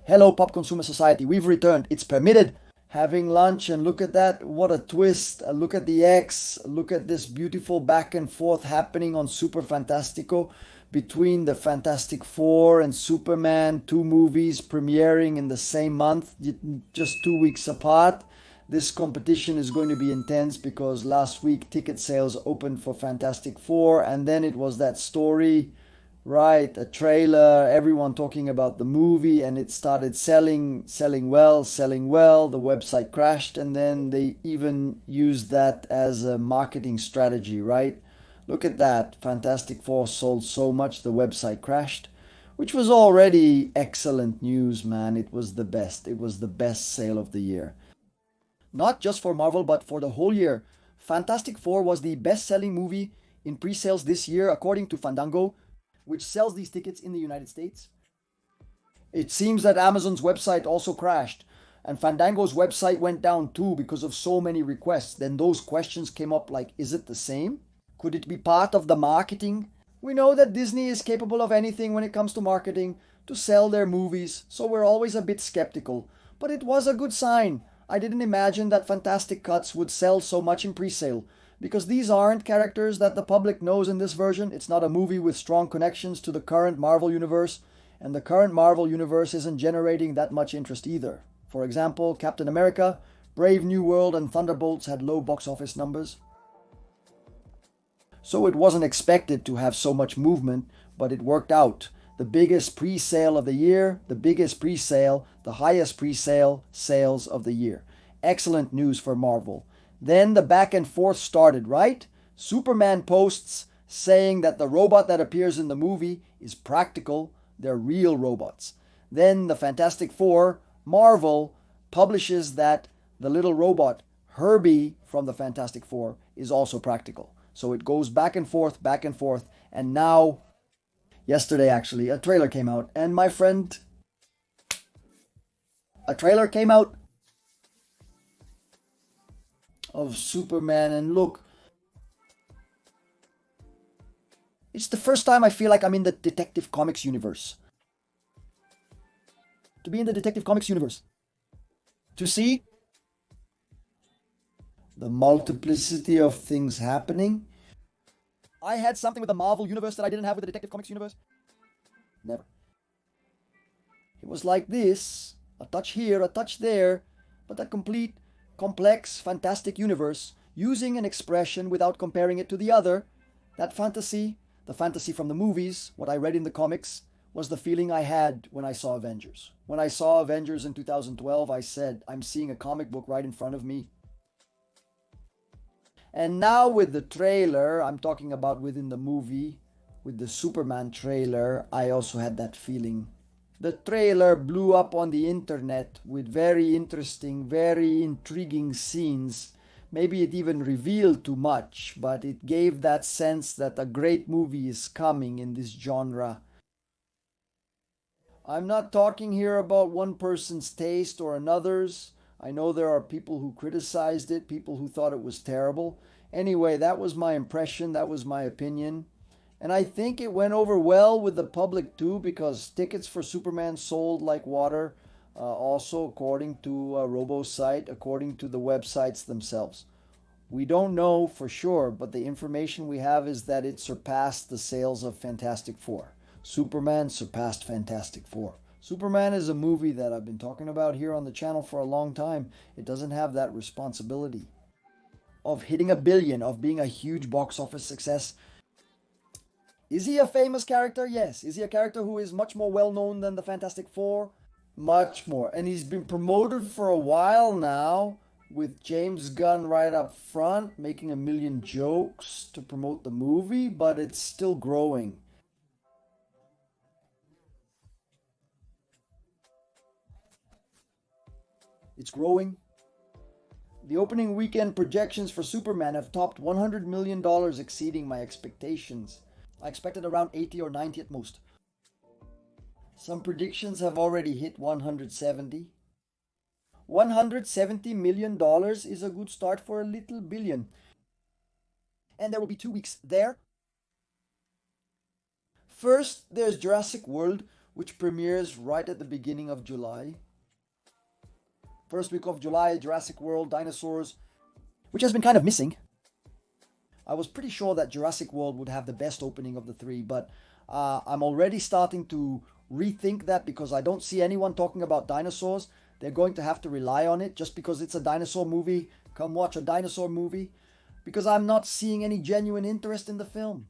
Hello, Pop Consumer Society. We've returned. It's permitted. Having lunch, and look at that. What a twist. Look at the X. Look at this beautiful back and forth happening on Super Fantastico between the Fantastic Four and Superman, two movies premiering in the same month, just 2 weeks apart. This competition is going to be intense because last week ticket sales opened for Fantastic Four, and then it was that story, right? A trailer, everyone talking about the movie, and it started selling well, selling well. The website crashed, and then they even used that as a marketing strategy, right? Look at that. Fantastic Four sold so much, the website crashed, which was already excellent news, man. It was the best. It was the best sale of the year. Not just for Marvel, but for the whole year. Fantastic Four was the best selling movie in pre sales this year, according to Fandango, which sells these tickets in the United States. It seems that Amazon's website also crashed, and Fandango's website went down too because of so many requests. Then those questions came up like, is it the same? Could it be part of the marketing? We know that Disney is capable of anything when it comes to marketing to sell their movies, so we're always a bit skeptical. But it was a good sign. I didn't imagine that Fantastic Cuts would sell so much in pre-sale, because these aren't characters that the public knows in this version. It's not a movie with strong connections to the current Marvel Universe, and the current Marvel Universe isn't generating that much interest either. For example, Captain America, Brave New World, and Thunderbolts had low box office numbers. So it wasn't expected to have so much movement, but it worked out. The biggest pre-sale of the year, the biggest pre-sale, the highest pre-sale sales of the year. Excellent news for Marvel. Then the back and forth started, right? Superman posts saying that the robot that appears in the movie is practical, they're real robots. Then the Fantastic Four, Marvel, publishes that the little robot, Herbie from the Fantastic Four, is also practical. So it goes back and forth, and now, yesterday actually, a trailer came out, and my friend, a trailer came out of Superman, and look, it's the first time I feel like I'm in the Detective Comics universe. To be in the Detective Comics universe. To see the multiplicity of things happening. I had something with the Marvel universe that I didn't have with the Detective Comics universe. Never. It was like this, a touch here, a touch there, but a complete, complex, fantastic universe, using an expression without comparing it to the other. That fantasy, the fantasy from the movies, what I read in the comics, was the feeling I had when I saw Avengers. When I saw Avengers in 2012, I said, I'm seeing a comic book right in front of me. And now with the trailer, I'm talking about within the movie, with the Superman trailer, I also had that feeling. The trailer blew up on the internet with very interesting, very intriguing scenes. Maybe it even revealed too much, but it gave that sense that a great movie is coming in this genre. I'm not talking here about one person's taste or another's. I know there are people who criticized it, people who thought it was terrible. Anyway, that was my impression, that was my opinion. And I think it went over well with the public too, because tickets for Superman sold like water. Also, according to Robo's site, according to the websites themselves. We don't know for sure, but the information we have is that it surpassed the sales of Fantastic Four. Superman surpassed Fantastic Four. Superman is a movie that I've been talking about here on the channel for a long time. It doesn't have that responsibility of hitting a billion, of being a huge box office success. Is he a famous character? Yes. Is he a character who is much more well known than the Fantastic Four? Much more. And he's been promoted for a while now, with James Gunn right up front, making a million jokes to promote the movie, but it's still growing. It's growing. The opening weekend projections for Superman have topped $100 million, exceeding my expectations. I expected around 80 or 90 at most. Some predictions have already hit 170. $170 million is a good start for a little billion. And there will be 2 weeks there. First, there's Jurassic World, which premieres right at the beginning of July. First week of July, Jurassic World, Dinosaurs, which has been kind of missing. I was pretty sure that Jurassic World would have the best opening of the three, but I'm already starting to rethink that because I don't see anyone talking about dinosaurs. They're going to have to rely on it just because it's a dinosaur movie. Come watch a dinosaur movie. Because I'm not seeing any genuine interest in the film.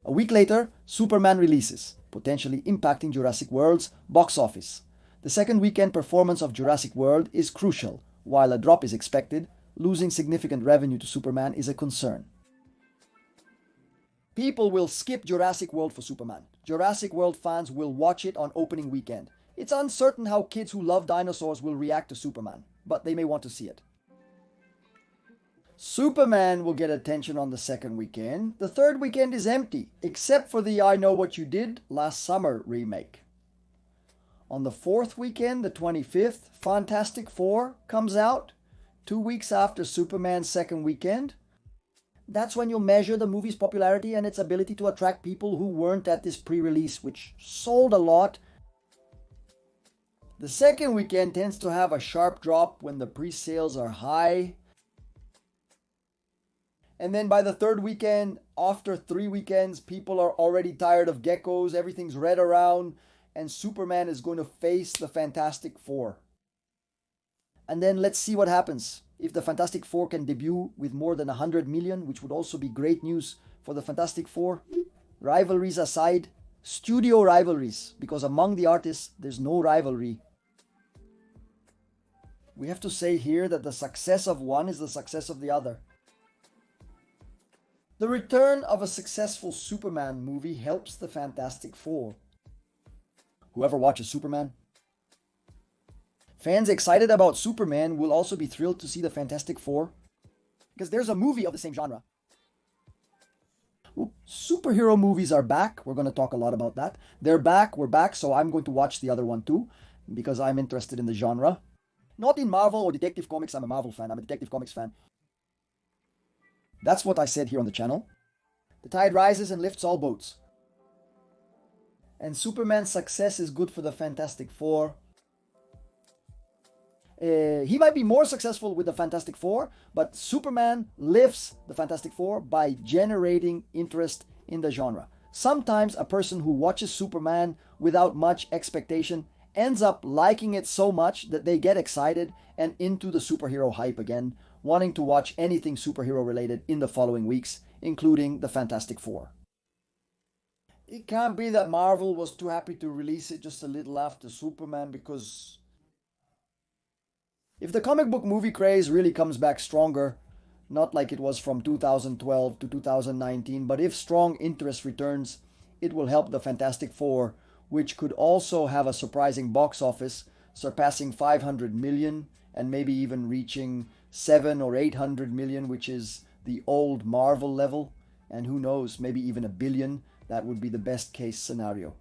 A week later, Superman releases, potentially impacting Jurassic World's box office. The second weekend performance of Jurassic World is crucial. While a drop is expected, losing significant revenue to Superman is a concern. People will skip Jurassic World for Superman. Jurassic World fans will watch it on opening weekend. It's uncertain how kids who love dinosaurs will react to Superman, but they may want to see it. Superman will get attention on the second weekend. The third weekend is empty, except for the I Know What You Did Last Summer remake. On the fourth weekend, the 25th, Fantastic Four comes out, 2 weeks after Superman's second weekend. That's when you'll measure the movie's popularity and its ability to attract people who weren't at this pre-release, which sold a lot. The second weekend tends to have a sharp drop when the pre-sales are high. And then by the third weekend, after 3 weekends, people are already tired of geckos, everything's red around, and Superman is going to face the Fantastic Four. And then let's see what happens. If the Fantastic Four can debut with more than 100 million, which would also be great news for the Fantastic Four. Rivalries aside, studio rivalries, because among the artists, there's no rivalry. We have to say here that the success of one is the success of the other. The return of a successful Superman movie helps the Fantastic Four. Whoever watches Superman, fans excited about Superman will also be thrilled to see the Fantastic Four, because there's a movie of the same genre. Superhero movies are back. We're going to talk a lot about that. They're back, we're back, so I'm going to watch the other one too, because I'm interested in the genre. Not in Marvel or Detective Comics, I'm a Marvel fan, I'm a Detective Comics fan. That's what I said here on the channel. The tide rises and lifts all boats. And Superman's success is good for the Fantastic Four. He might be more successful with the Fantastic Four, but Superman lifts the Fantastic Four by generating interest in the genre. Sometimes a person who watches Superman without much expectation ends up liking it so much that they get excited and into the superhero hype again, wanting to watch anything superhero related in the following weeks, including the Fantastic Four. It can't be that Marvel was too happy to release it just a little after Superman, because if the comic book movie craze really comes back stronger, not like it was from 2012 to 2019, but if strong interest returns, it will help the Fantastic Four, which could also have a surprising box office, surpassing 500 million and maybe even reaching 700 or 800 million, which is the old Marvel level, and who knows, maybe even a billion. That would be the best case scenario.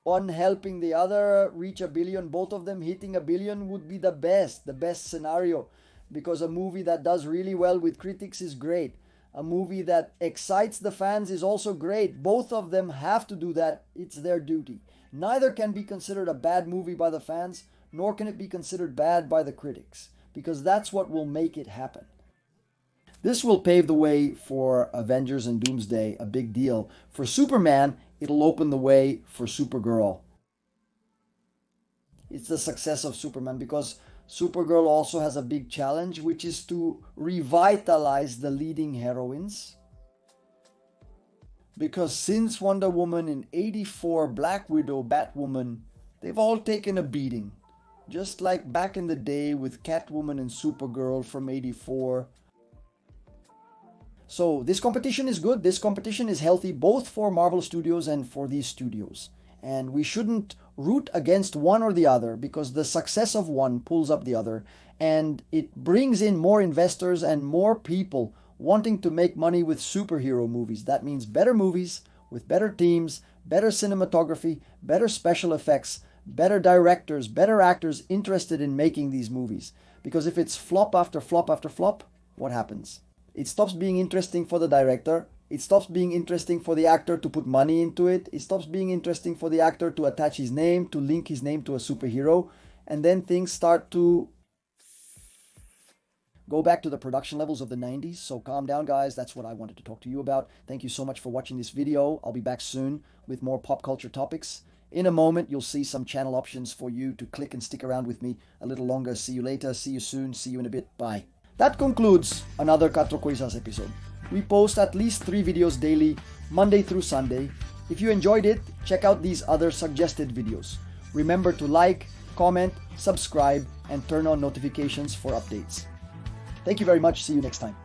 One helping the other reach a billion, both of them hitting a billion would be the best scenario, because a movie that does really well with critics is great. A movie that excites the fans is also great. Both of them have to do that. It's their duty. Neither can be considered a bad movie by the fans, nor can it be considered bad by the critics, because that's what will make it happen. This will pave the way for Avengers and Doomsday, a big deal. For Superman, it'll open the way for Supergirl. It's the success of Superman, because Supergirl also has a big challenge, which is to revitalize the leading heroines. Because since Wonder Woman in '84, Black Widow, Batwoman, they've all taken a beating. Just like back in the day with Catwoman and Supergirl from '84. So this competition is good. This competition is healthy, both for Marvel Studios and for these studios. And we shouldn't root against one or the other, because the success of one pulls up the other, and it brings in more investors and more people wanting to make money with superhero movies. That means better movies with better teams, better cinematography, better special effects, better directors, better actors interested in making these movies. Because if it's flop after flop after flop, what happens? It stops being interesting for the director, It stops being interesting for the actor to put money into it. It stops being interesting for the actor to attach his name, to link his name to a superhero. And then things start to go back to the production levels of the 90s. So calm down, guys. That's what I wanted to talk to you about. Thank you so much for watching this video. I'll be back soon with more pop culture topics. In a moment, you'll see some channel options for you to click and stick around with me a little longer. See you later. See you soon. See you in a bit. Bye. That concludes another Cuatro Coisas episode. We post at least 3 videos daily, Monday through Sunday. If you enjoyed it, check out these other suggested videos. Remember to like, comment, subscribe, and turn on notifications for updates. Thank you very much. See you next time.